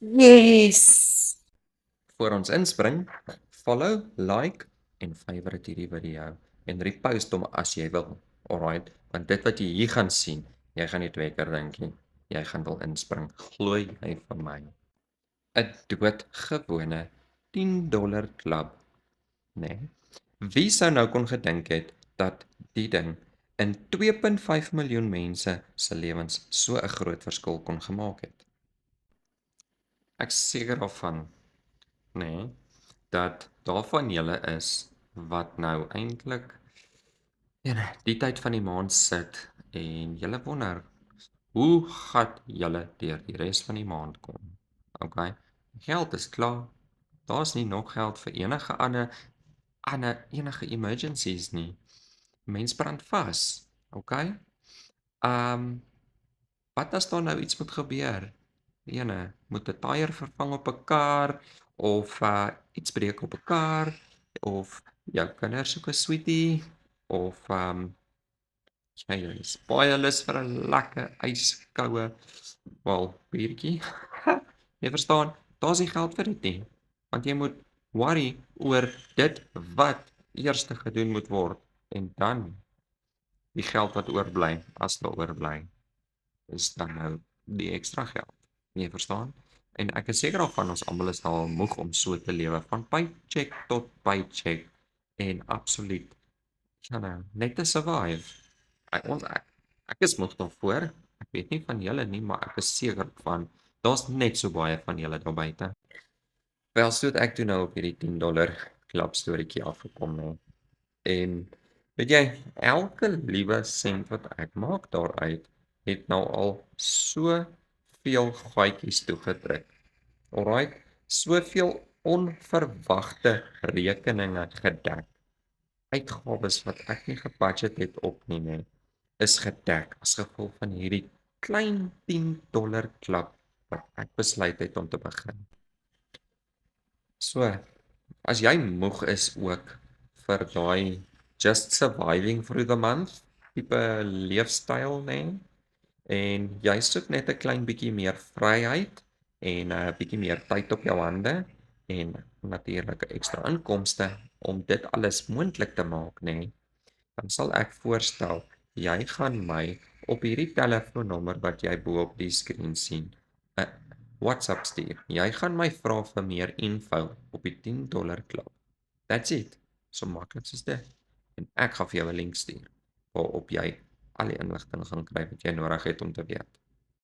Yes! Voor ons inspring, follow, like en favorite hierdie video en repost hom as jy wil. Alright, want dit wat jy hier gaan sien, jy gaan nie twee keer dink nie. Jy gaan wil inspring, glo jy vir my. 'n Doodgewone $10 klub, né? Nee? Wie sou nou kon gedink het dat die ding in 2.5 miljoen mense se lewens so 'n groot verskil kon gemaak het? Ek is seker daarvan, nê, nee, dat daar van julle is wat nou eintlik in die tyd van die maand sit en julle wonder, hoe gaan julle deur die res van die maand kom? Okay, geld is klaar. Daar's nie nog geld vir enige emergencies nie. Mens brand vas, okay? Wat as daar nou iets moet gebeur? Moet 'n tyre vervang op 'n kar of iets breek op 'n kar of jou kinders soek 'n sweetie of jy is baie lus vir 'n lekker yskoue biertjie. Jy verstaan, daar's nie geld vir dit nie. Want jy moet worry oor dit wat eers gedoen moet word en dan die geld wat oorbly, as daar oorbly, is dan nou die ekstra geld. Jy verstaan? En ek is seker daarvan ons almal is al moeg om so te lewe, van paycheck tot paycheck en absoluut net te survive. Ek is moeg daarvoor. Ek weet nie van julle nie, maar ek is seker van daar's net so baie van julle daar buite. Wel, so het ek toe nou op hierdie $10 klap storieetjie afgekom hè. En weet jy, elke liewe sent wat ek maak daaruit het nou al soveel gaatjies toegedruk. Alright, soveel onverwagte rekeninge gedek. Uitgawes wat ek nie gebudget het op nie, is gedek as gevolg van hierdie klein $10 klap wat ek besluit het om te begin. So, as jy moeg is ook vir daai just surviving through the month tipe leefstyl, né? En jy soek net 'n klein bietjie meer vryheid en 'n bietjie meer tyd op jou hande en natuurlik ekstra inkomste om dit alles moontlik te maak, né? Dan sal ek voorstel jy gaan my op hierdie telefoonnommer wat jy bo op die skerm sien, 'n WhatsApp stuur. Jy gaan my vra vir meer info op die $10 klub. That's it. So maklik soos dit. En ek gaan vir jou 'n link stuur waarop jy al die inligting gaan kry wat jy nodig het om te weet.